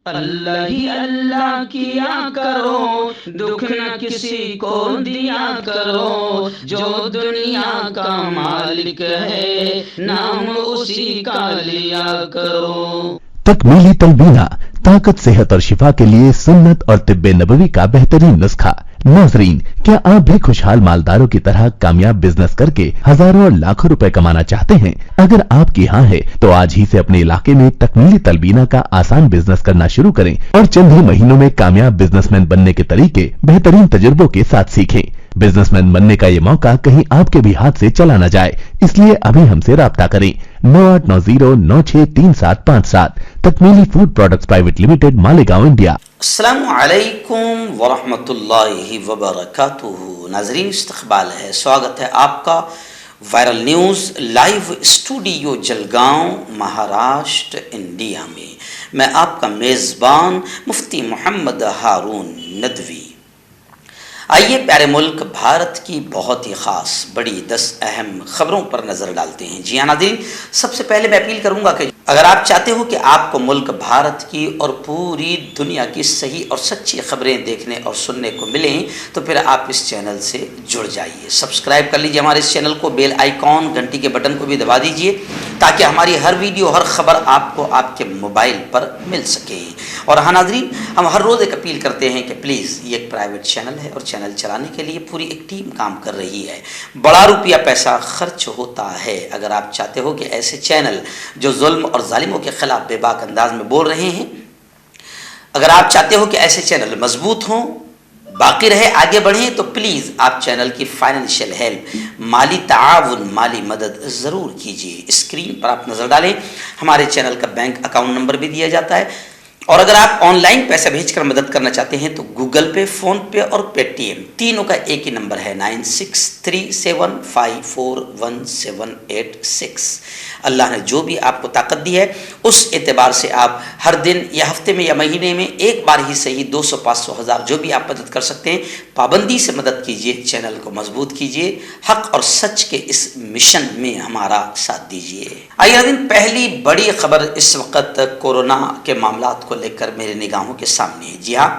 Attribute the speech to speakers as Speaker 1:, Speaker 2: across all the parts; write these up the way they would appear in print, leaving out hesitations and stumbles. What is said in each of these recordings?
Speaker 1: اللہ ہی اللہ کیا کرو، دکھ نہ کسی کو دیا کرو، جو دنیا کا مالک ہے نام اسی کا لیا کرو۔
Speaker 2: تکمیلی تلبینہ طاقت، صحت اور شفا کے لیے سنت اور طب نبوی کا بہترین نسخہ۔ ناظرین، کیا آپ بھی خوشحال مالداروں کی طرح کامیاب بزنس کر کے ہزاروں اور لاکھوں روپے کمانا چاہتے ہیں؟ اگر آپ کی ہاں ہے تو آج ہی سے اپنے علاقے میں تکمیلی تلبینہ کا آسان بزنس کرنا شروع کریں اور چند ہی مہینوں میں کامیاب بزنس مین بننے کے طریقے بہترین تجربوں کے ساتھ سیکھیں۔ بزنس مین بننے کا یہ موقع کہیں آپ کے بھی ہاتھ سے چلا نہ جائے، اس لیے ابھی ہم سے رابطہ کریں۔ 9890963757 تکمیلی food products private limited, Malegaon, India.
Speaker 3: السلام علیکم ورحمۃ اللہ وبرکاتہ۔ ناظرین، استقبال ہے، سواگت ہے آپ کا viral news live studio Jalgaon, Maharashtra, India میں۔ میں آپ کا میزبان مفتی محمد ہارون ندوی۔ آئیے پیارے ملک بھارت کی بہت ہی خاص بڑی 10 اہم خبروں پر نظر ڈالتے ہیں۔ جی ہاں ناظرین، سب سے پہلے میں اپیل کروں گا کہ اگر آپ چاہتے ہو کہ آپ کو ملک بھارت کی اور پوری دنیا کی صحیح اور سچی خبریں دیکھنے اور سننے کو ملیں تو پھر آپ اس چینل سے جڑ جائیے، سبسکرائب کر لیجیے ہمارے اس چینل کو، بیل آئیکن گھنٹی کے بٹن کو بھی دبا دیجیے تاکہ ہماری ہر ویڈیو، ہر خبر آپ کو آپ کے موبائل پر مل سکے۔ اور ہاں ناظرین، ہم ہر روز ایک اپیل کرتے ہیں کہ پلیز، یہ ایک پرائیویٹ چینل ہے اور چینل چلانے کے لیے پوری ایک ٹیم کام کر رہی ہے، بڑا روپیہ پیسہ خرچ ہوتا ہے۔ اگر آپ چاہتے ہو کہ ایسے چینل جو ظلم اور ظالموں کے خلاف بے باک انداز میں بول رہے ہیں، اگر آپ چاہتے ہو کہ ایسے چینل مضبوط ہوں، باقی رہے، آگے بڑھیں، تو پلیز آپ چینل کی فائنینشیل ہیلپ، مالی تعاون، مالی مدد ضرور کیجیے۔ اسکرین پر آپ نظر ڈالیں، ہمارے چینل کا بینک اکاؤنٹ نمبر بھی دیا جاتا ہے، اور اگر آپ آن لائن پیسہ بھیج کر مدد کرنا چاہتے ہیں تو گوگل پے، فون پے اور پے ٹی ایم تینوں کا ایک ہی نمبر ہے، 9637541786۔ اللہ نے جو بھی آپ کو طاقت دی ہے اس اعتبار سے آپ ہر دن یا ہفتے میں یا مہینے میں ایک بار ہی صحیح 200، 500، 1000 جو بھی آپ مدد کر سکتے ہیں، پابندی سے مدد کیجیے، چینل کو مضبوط کیجیے، حق اور سچ کے اس مشن میں ہمارا ساتھ دیجیے۔ آئیے دن پہلی بڑی خبر اس وقت کورونا کے معاملات کو لے کر میرے نگاہوں کے سامنے ہے۔ جی ہاں،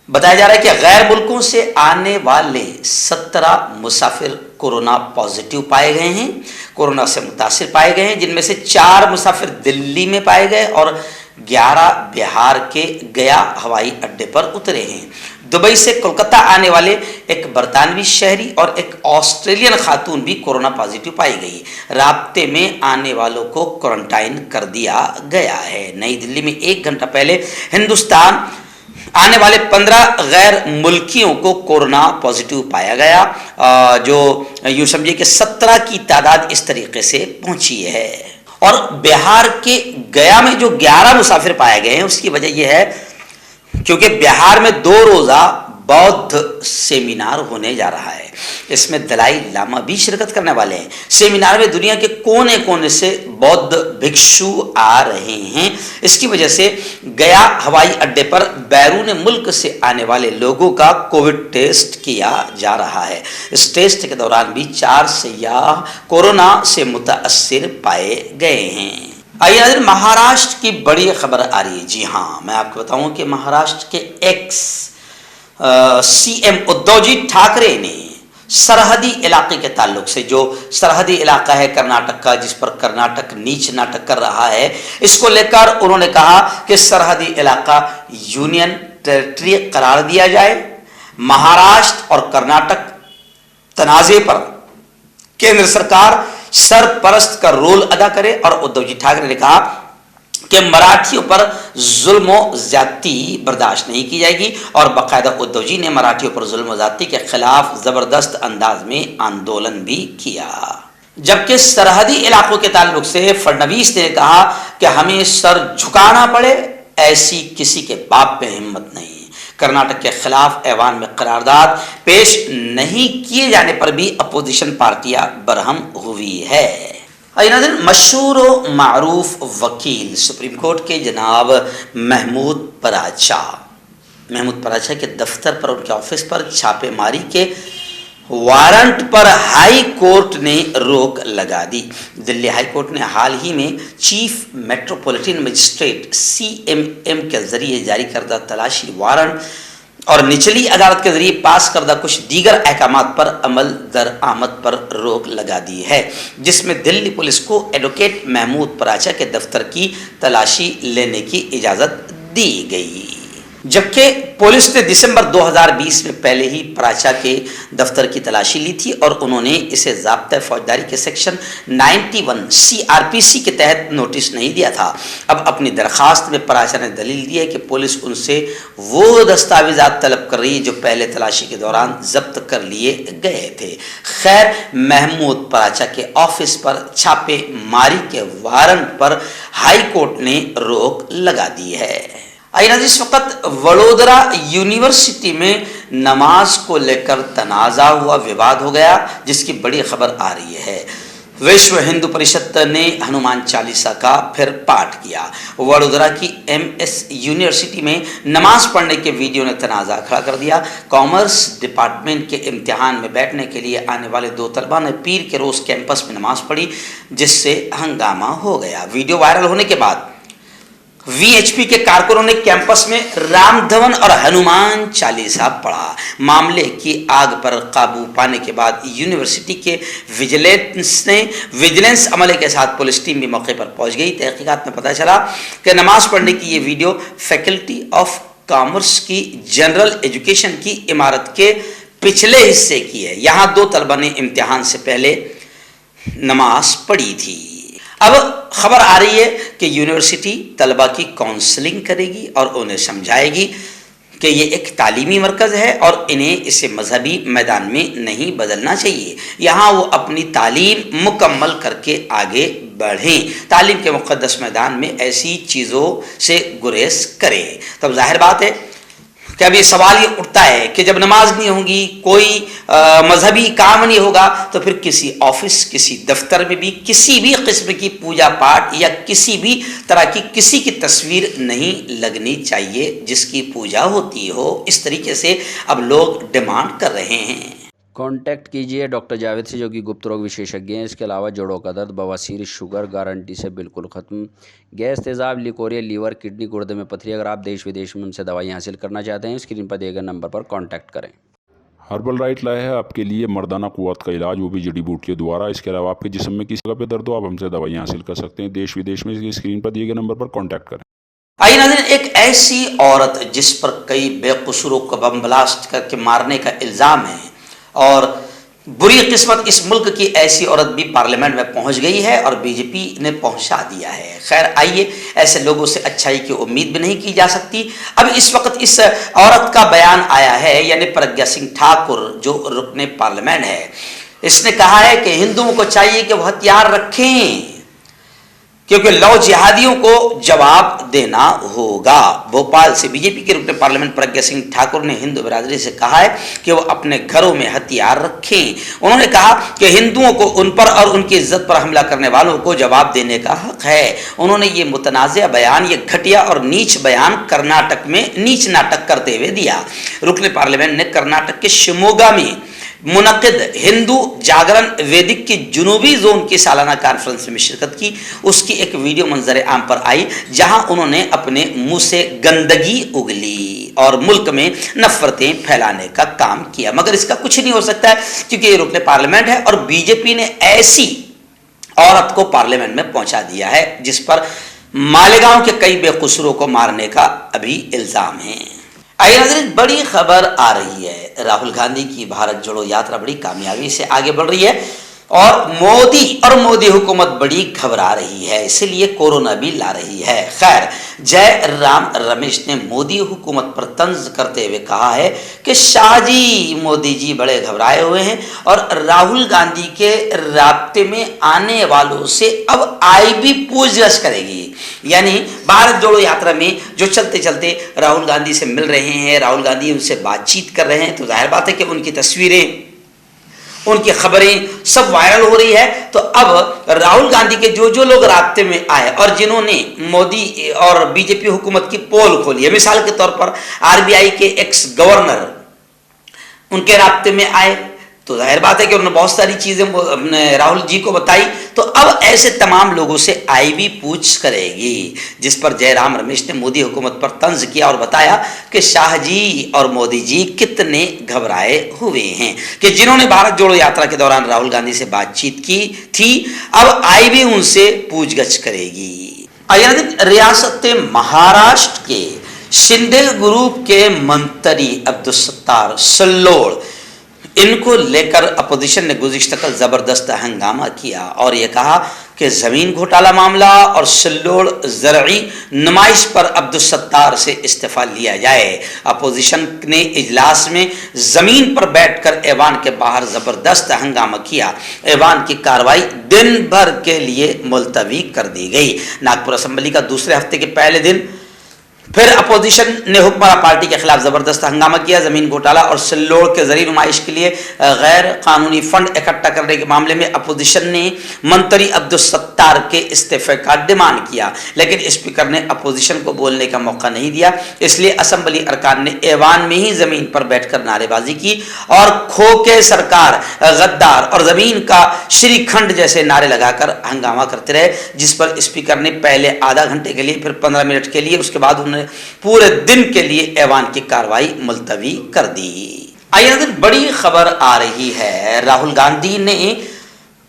Speaker 3: بتایا جا رہا ہے کہ غیر ملکوں سے آنے والے 17 مسافر کورونا پازیٹیو پائے گئے ہیں، کورونا سے متاثر پائے گئے ہیں، جن میں سے 4 مسافر دلی میں پائے گئے اور 11 بہار کے گیا ہوائی اڈے پر اترے ہیں۔ دبئی سے کولکتہ آنے والے ایک برطانوی شہری اور ایک آسٹریلین خاتون بھی کورونا پازیٹیو پائی گئی۔ رابطے میں آنے والوں کو کوارنٹائن کر دیا گیا ہے۔ نئی دلی میں 1 گھنٹہ پہلے ہندوستان آنے والے 15 غیر ملکیوں کو کورونا پازیٹیو پایا گیا، جو یوں سمجھے کہ 17 کی تعداد اس طریقے سے پہنچی ہے۔ اور بہار کے گیا میں جو 11 مسافر پائے گئے ہیں اس کی وجہ یہ ہے کیونکہ بہار میں 2 روزہ بودھ سیمینار ہونے جا رہا ہے، اس میں دلائی لاما بھی شرکت کرنے والے ہیں۔ سیمینار میں دنیا کے کونے کونے سے بودھ بھکشو آ رہے ہیں، اس کی وجہ سے گیا ہوائی اڈے پر بیرون ملک سے آنے والے لوگوں کا کووڈ ٹیسٹ کیا جا رہا ہے۔ اس ٹیسٹ کے دوران بھی 4 سیاح کورونا سے متاثر پائے گئے ہیں۔ آئیے مہاراشٹر کی بڑی خبر آ رہی ہے۔ جی ہاں، میں آپ کو بتاؤں کہ مہاراشٹر کے ایکس سی ایم ادھو جی ٹھاکرے نے سرحدی علاقے کے تعلق سے، جو سرحدی علاقہ ہے کرناٹک کا، جس پر کرناٹک نیچ ناٹک کر رہا ہے، اس کو لے کر انہوں نے کہا کہ سرحدی علاقہ یونین ٹیریٹری قرار دیا جائے۔ مہاراشٹر اور کرناٹک تنازع پر کیندر سرکار سرپرست کا رول ادا کرے، اور ادھو جی ٹھاکرے نے کہا کہ مراٹھیوں پر ظلم و زیادتی برداشت نہیں کی جائے گی، اور باقاعدہ ادھو جی نے مراٹھیوں پر ظلم و زیادتی کے خلاف زبردست انداز میں آندولن بھی کیا۔ جبکہ سرحدی علاقوں کے تعلق سے فڈنویس نے کہا کہ ہمیں سر جھکانا پڑے، ایسی کسی کے باپ پہ ہمت نہیں۔ کرناٹک کے خلاف ایوان میں قرارداد پیش نہیں کیے جانے پر بھی اپوزیشن پارٹیاں برہم ہوئی ہے۔ مشہور و معروف وکیل سپریم کورٹ کے جناب محمود پراچا کے دفتر پر، ان کے آفس پر چھاپے ماری کے वारंट पर हाई कोर्ट ने रोक लगा दी। दिल्ली हाई कोर्ट ने हाल ही में चीफ मेट्रोपॉलिटन मजिस्ट्रेट CMM के जरिए जारी करदा तलाशी वारंट और निचली अदालत के जरिए पास करदा कुछ दीगर अहकामात पर अमल दरआमद पर रोक लगा दी है, जिसमें दिल्ली पुलिस को एडवोकेट महमूद पराचा के दफ्तर की तलाशी लेने की इजाजत दी गई, जबकि पुलिस ने दिसंबर 2020 में पहले ही पराचा के दफ्तर की तलाशी ली थी और उन्होंने इसे ज़ाब्ता फौजदारी के सेक्शन 91 CRPC के तहत नोटिस नहीं दिया था। अब अपनी दरखास्त में पराचा ने दलील दी है कि पुलिस उनसे वो दस्तावेजात तलब कर रही है जो पहले तलाशी के दौरान जब्त कर लिए गए थे। खैर, महमूद पराचा के ऑफिस पर छापेमारी के वारंट पर हाई कोर्ट ने रोक लगा दी है। इस वक्त वडोदरा यूनिवर्सिटी में नमाज को लेकर तनाज़ा हुआ, विवाद हो गया, जिसकी बड़ी खबर आ रही है। विश्व हिंदू परिषद ने हनुमान चालीसा का फिर पाठ किया। वडोदरा की MS यूनिवर्सिटी में नमाज पढ़ने के वीडियो ने तनाज़ा खड़ा कर दिया। कॉमर्स डिपार्टमेंट के इम्तिहान में बैठने के लिए आने वाले 2 तलबा ने पीर के रोज़ कैंपस में नमाज पढ़ी, जिससे हंगामा हो गया। वीडियो वायरल होने के बाद VHP के कारकुनों ने कैंपस में राम धवन और हनुमान चालीसा पढ़ा। मामले की आग पर काबू पाने के बाद यूनिवर्सिटी के विजिलेंस अमले के साथ पुलिस टीम भी मौके पर पहुंच गई। तहकीकात में पता चला कि नमाज पढ़ने की ये वीडियो फैकल्टी ऑफ कॉमर्स की जनरल एजुकेशन की इमारत के पिछले हिस्से की है। यहाँ 2 तलबा ने इम्तिहान से पहले नमाज पढ़ी थी। अब खबर आ रही है कि यूनिवर्सिटी तलबा की काउंसलिंग करेगी और उन्हें समझाएगी कि ये एक तालीमी मरकज़ है और इन्हें इसे मजहबी मैदान में नहीं बदलना चाहिए। यहाँ वो अपनी तालीम मुकम्मल करके आगे बढ़ें, तालीम के मुक़द्दस मैदान में ऐसी चीज़ों से गुरेज करें। तब जाहिर बात है कि अब ये सवाल ये उठता है कि जब नमाज नहीं होगी, कोई मजहबी काम नहीं होगा, तो फिर किसी ऑफिस, किसी दफ्तर में भी किसी भी किस्म की पूजा पाठ या किसी भी तरह की किसी की तस्वीर नहीं लगनी चाहिए जिसकी पूजा होती हो। इस तरीके से अब लोग डिमांड कर रहे हैं।
Speaker 1: कांटेक्ट कीजिए डॉक्टर जावेद से, जो कि गुप्त रोग विशेषज्ञ हैं। इसके अलावा जोड़ों का दर्द, बवासीर, शुगर गारंटी से बिल्कुल ख़त्म, गैस, तेज़ाब, लिकोरिया, लीवर, किडनी, गुर्दे में पथरी। अगर आप देश विदेश में उनसे दवाई हासिल करना चाहते हैं, स्क्रीन पर दिए गए नंबर पर कांटेक्ट करें।
Speaker 4: हर्बल राइट लाया है आपके लिए मर्दाना कुव्वत का इलाज, वो भी जड़ी बूटियों द्वारा। इसके अलावा आपके जिस्म में किसी जगह पे दर्द हो, आप हमसे दवाई हासिल कर सकते हैं देश विदेश में। स्क्रीन पर दिए गए नंबर पर कांटेक्ट करें।
Speaker 3: आइए नाज़रीन, एक ऐसी औरत जिस पर कई बेकसूरों को बम ब्लास्ट करके मारने का इल्ज़ाम है और बुरी किस्मत इस मुल्क की ऐसी औरत भी पार्लियामेंट में पहुंच गई है और बीजेपी ने पहुंचा दिया है। खैर, आइए, ऐसे लोगों से अच्छाई की उम्मीद भी नहीं की जा सकती। अब इस वक्त इस औरत का बयान आया है, यानी प्रज्ञा सिंह ठाकुर जो रुकने पार्लियामेंट है, इसने कहा है कि हिंदुओं को चाहिए कि वह हथियार रखें क्योंकि लौ जिहादियों को जवाब देना होगा। भोपाल से बीजेपी के रुकने पार्लियामेंट प्रज्ञा सिंह ठाकुर ने हिंदू बिरादरी से कहा है कि वो अपने घरों में हथियार रखें। उन्होंने कहा कि हिंदुओं को उन पर और उनकी इज्जत पर हमला करने वालों को जवाब देने का हक है। उन्होंने ये मुतनाज़ा बयान, ये घटिया और नीच बयान कर्नाटक में नीच नाटक करते हुए दिया। रुकने पार्लियामेंट ने कर्नाटक के शिमोगा में मुनक़िद हिंदू जागरण वेदिक की जुनूबी जोन की सालाना कॉन्फ्रेंस में शिरकत की। उसकी एक वीडियो मंजर आम पर आई जहां उन्होंने अपने मुंह से गंदगी उगली और मुल्क में नफरतें फैलाने का काम किया। मगर इसका कुछ नहीं हो सकता है क्योंकि ये रुकने पार्लियामेंट है और बीजेपी ने ऐसी औरत को पार्लियामेंट में पहुंचा दिया है जिस पर मालेगांव के कई बेकसूरों को मारने का अभी इल्जाम है। आइए नाज़रीन, बड़ी खबर आ रही है। राहुल गांधी की भारत जोड़ो यात्रा बड़ी कामयाबी से आगे बढ़ रही है और मोदी हुकूमत बड़ी घबरा रही है, इसीलिए कोरोना भी ला रही है। खैर, जय राम रमेश ने मोदी हुकूमत पर तंज करते हुए कहा है कि शाह जी, मोदी जी बड़े घबराए हुए हैं और राहुल गांधी के राब्ते में आने वालों से अब IB पूछताछ करेगी। यानी भारत जोड़ो यात्रा में जो चलते चलते राहुल गांधी से मिल रहे हैं, राहुल गांधी उनसे बातचीत कर रहे हैं, तो जाहिर बात है कि उनकी तस्वीरें, उनकी खबरें सब वायरल हो रही है। तो अब राहुल गांधी के जो लोग रास्ते में आए और जिन्होंने मोदी और बीजेपी हुकूमत की पोल खोली है, मिसाल के तौर पर RBI के एक्स गवर्नर उनके रास्ते में आए, तो जाहिर बात है कि उन्होंने बहुत सारी चीज़ें राहुल जी को बताई। तो अब ऐसे तमाम लोगों से आईबी पूछ करेगी, जिस पर जयराम रमेश ने मोदी हुकूमत पर तंज किया और बताया कि शाह जी और मोदी जी कितने घबराए हुए हैं कि जिन्होंने भारत जोड़ो यात्रा के दौरान राहुल गांधी से बातचीत की थी, अब आईबी उनसे पूछगछ करेगी। रियासत महाराष्ट्र के शिंदे ग्रुप के मंत्री अब्दुल सत्तार सल्लोड़, इनको लेकर अपोजिशन ने गुज़िश्ता कल ज़बरदस्त हंगामा किया और ये कहा कि ज़मीन घोटाला मामला और सिल्लोड़ ज़रई नुमाइश पर अब्दुल सत्तार से इस्तीफ़ा लिया जाए। अपोजिशन ने इजलास में ज़मीन पर बैठकर ऐवान के बाहर ज़बरदस्त हंगामा किया। ऐवान की कार्रवाई दिन भर के लिए मुलतवी कर दी गई। नागपुर असेंबली का दूसरे हफ्ते के पहले दिन फिर अपोजिशन ने हुक्मरान पार्टी के खिलाफ जबरदस्त हंगामा किया। जमीन घोटाला और सिल्लोड़ के जरिए नुमाइश के लिए गैर कानूनी फंड इकट्ठा करने के मामले में अपोजिशन ने मंत्री अब्दुल सत्तार के इस्तीफे का डिमांड किया, लेकिन स्पीकर ने अपोजिशन को बोलने का मौका नहीं दिया। इसलिए असेंबली अरकान ने ऐवान में ही जमीन पर बैठकर नारेबाजी की और खोके सरकार, गद्दार और जमीन का श्रीखंड जैसे नारे लगाकर हंगामा करते रहे, जिस पर स्पीकर ने पहले आधा घंटे के लिए, फिर 15 मिनट के लिए, उसके बाद उन्होंने पूरे दिन के लिए ऐवान की कार्रवाई मुलतवी कर दी। आइए बड़ी खबर आ रही है, राहुल गांधी ने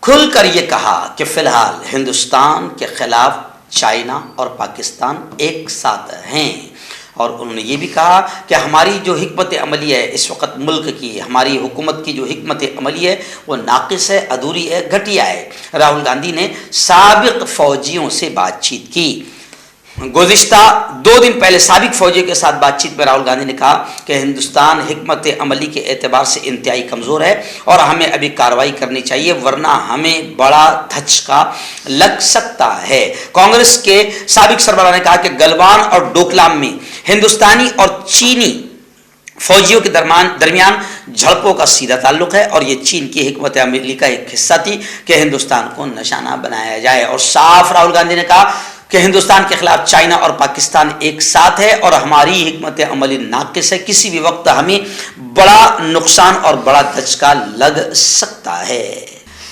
Speaker 3: खुलकर यह कहा कि फिलहाल हिंदुस्तान के खिलाफ चाइना और पाकिस्तान एक साथ हैं और उन्होंने ये भी कहा कि हमारी जो हिकमत अमली है इस वक्त मुल्क की, हमारी हुकूमत की जो हिकमत अमली है वो नाकिस है, अधूरी है, घटिया है। राहुल गांधी ने साबिक फौजियों से बातचीत की। गुज़िश्ता 2 दिन पहले साबिक फौजियों के साथ बातचीत में राहुल गांधी ने कहा कि हिंदुस्तान हिकमत अमली के एतबार से इंतहाई कमज़ोर है और हमें अभी कार्रवाई करनी चाहिए, वरना हमें बड़ा धचका लग सकता है। कांग्रेस के साबिक सरबराह ने कहा कि गलवान और डोकलाम में हिंदुस्तानी और चीनी फौजियों के दरमियान झड़पों का सीधा ताल्लुक है और ये चीन की हिकमत अमली का एक हिस्सा थी कि हिंदुस्तान को निशाना बनाया जाए। और साफ राहुल गांधी ने कहा कि हिंदुस्तान के खिलाफ चाइना और पाकिस्तान एक साथ है और हमारी हिकमत अमली नाकिस है, किसी भी वक्त हमें बड़ा नुकसान और बड़ा धचका लग सकता है।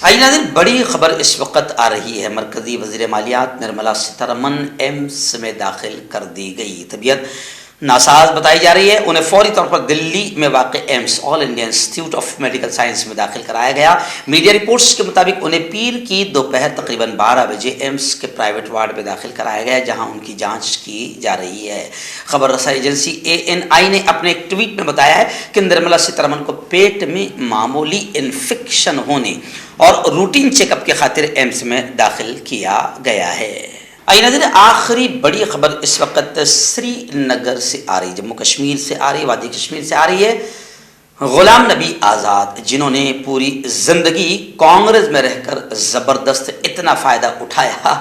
Speaker 3: आइए नाज़रीन, बड़ी खबर इस वक्त आ रही है, मरकजी वज़ीर मालियात निर्मला सीतारमन एम्स में दाखिल कर दी गई। तबीयत नासाज बताई जा रही है, उन्हें फौरी तौर पर दिल्ली में वाक़ AIIMS all India institute of medical science में दाखिल कराया गया। मीडिया रिपोर्ट्स के मुताबिक उन्हें पीर की दोपहर तकरीबन 12 बजे एम्स के प्राइवेट वार्ड में दाखिल कराया गया, जहां उनकी जांच की जा रही है। खबर रसाई एजेंसी ANI ने अपने एक ट्वीट में बताया है कि निर्मला सीतारमन को पेट में मामूली इन्फेक्शन होने और रूटीन चेकअप के खातिर एम्स में दाखिल किया गया है। आइए नाज़रीन, आखिरी बड़ी खबर इस वक्त श्रीनगर से आ रही, जम्मू कश्मीर से आ रही, वादी कश्मीर से आ रही है। गुलाम नबी आज़ाद, जिन्होंने पूरी ज़िंदगी कांग्रेस में रहकर ज़बरदस्त इतना फ़ायदा उठाया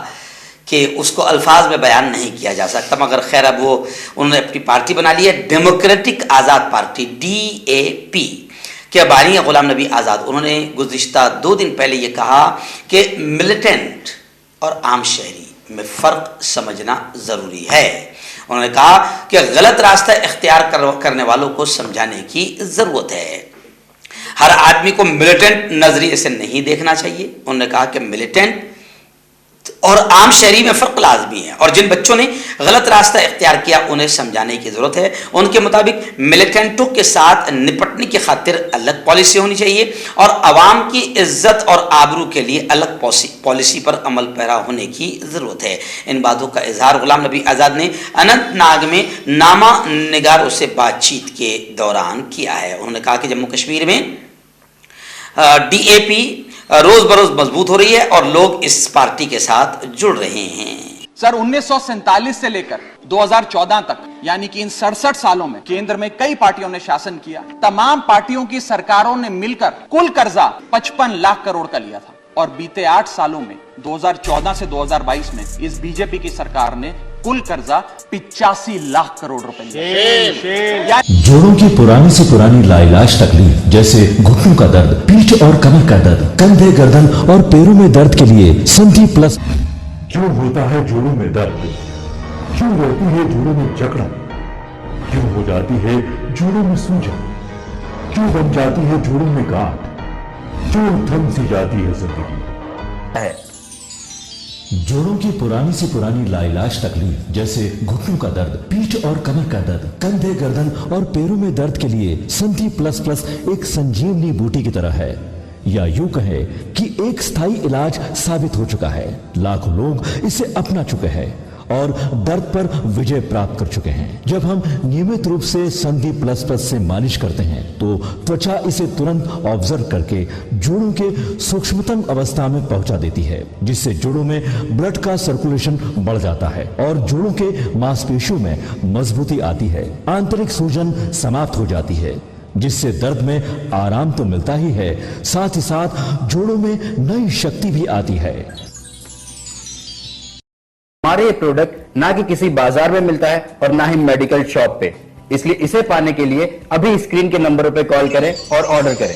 Speaker 3: कि उसको अल्फाज में बयान नहीं किया जा सकता, मगर खैर अब वो उन्होंने अपनी पार्टी बना ली है, डेमोक्रेटिक आज़ाद पार्टी DAP के बानी है गुलाम नबी आज़ाद। उन्होंने गुज़िश्ता 2 दिन पहले ये कहा कि मिलिटेंट और आम शहरी में फ़र्क समझना ज़रूरी है। उन्होंने कहा कि गलत रास्ता इख्तियार करने वालों को समझाने की ज़रूरत है। हर आदमी को मिलिटेंट नज़रिए से नहीं देखना चाहिए। उन्होंने कहा कि मिलिटेंट और आम शहरी में फ़र्क लाजमी है और जिन बच्चों ने गलत रास्ता इख्तियार किया उन्हें समझाने की ज़रूरत है। उनके मुताबिक मिलिटेंटों के साथ निपटने की खातिर अलग पॉलिसी होनी चाहिए और आवाम की इज्जत और आबरू के लिए अलग पॉलिसी पर अमल पैरा होने की ज़रूरत है। इन बातों का इजहार गुलाम नबी आज़ाद ने अनंतनाग में नामा निगारों से बातचीत के दौरान किया है। उन्होंने कहा कि जम्मू कश्मीर में DAP रोज बरोज मजबूत हो रही है और लोग इस पार्टी के साथ जुड़ रहे हैं।
Speaker 5: सर 1947 से लेकर 2014 तक, यानी कि इन 67 सालों में केंद्र में कई पार्टियों ने शासन किया। तमाम पार्टियों की सरकारों ने मिलकर कुल कर्जा 55 लाख करोड़ का लिया था और बीते 8 सालों में 2014 से 2022 में इस बीजेपी की सरकार ने कुल कर्जा 85 लाख करोड़ रुपए लिया।
Speaker 2: जोड़ों की पुरानी से पुरानी लाइलाज तकलीफ जैसे घुटनों का दर्द, पीठ और कमर का दर्द, कंधे, गर्दन और पैरों में दर्द के लिए संधि प्लस।
Speaker 6: क्यों होता है जोड़ों में दर्द? क्यों रहती है जोड़ों में जकड़न? क्यों हो जाती है जोड़ों में सूजन? क्यों बन जाती है जोड़ों में गांठ? जो थम सी जाती है जिंदगी। जोड़ों की पुरानी से पुरानी लाइलाज तकलीफ जैसे घुटनों का दर्द, पीठ और कमर का दर्द, कंधे, गर्दन और पैरों में दर्द के लिए संधि प्लस प्लस एक संजीवनी बूटी की तरह है, या यूं कहे कि एक स्थायी इलाज साबित हो चुका है। लाखों लोग इसे अपना चुके हैं और दर्द पर विजय प्राप्त कर चुके हैं। जब हम नियमित रूप से संधि प्लस प्लस से मालिश करते हैं तो त्वचा इसे तुरंत ऑब्जर्व करके जोड़ों के सूक्ष्मतम अवस्था में पहुंचा देती है, जिससे जोड़ों में ब्लड का सर्कुलेशन बढ़ जाता है और जोड़ों के मांसपेशियों में मजबूती आती है। आंतरिक सूजन समाप्त हो जाती है, जिससे दर्द में आराम तो मिलता ही है, साथ ही साथ जोड़ों में नई शक्ति भी आती है।
Speaker 7: हमारे ये प्रोडक्ट ना कि किसी बाजार में मिलता है और ना ही मेडिकल शॉप पे, इसलिए इसे पाने के लिए अभी स्क्रीन के नंबरों पे कॉल करें और ऑर्डर करें।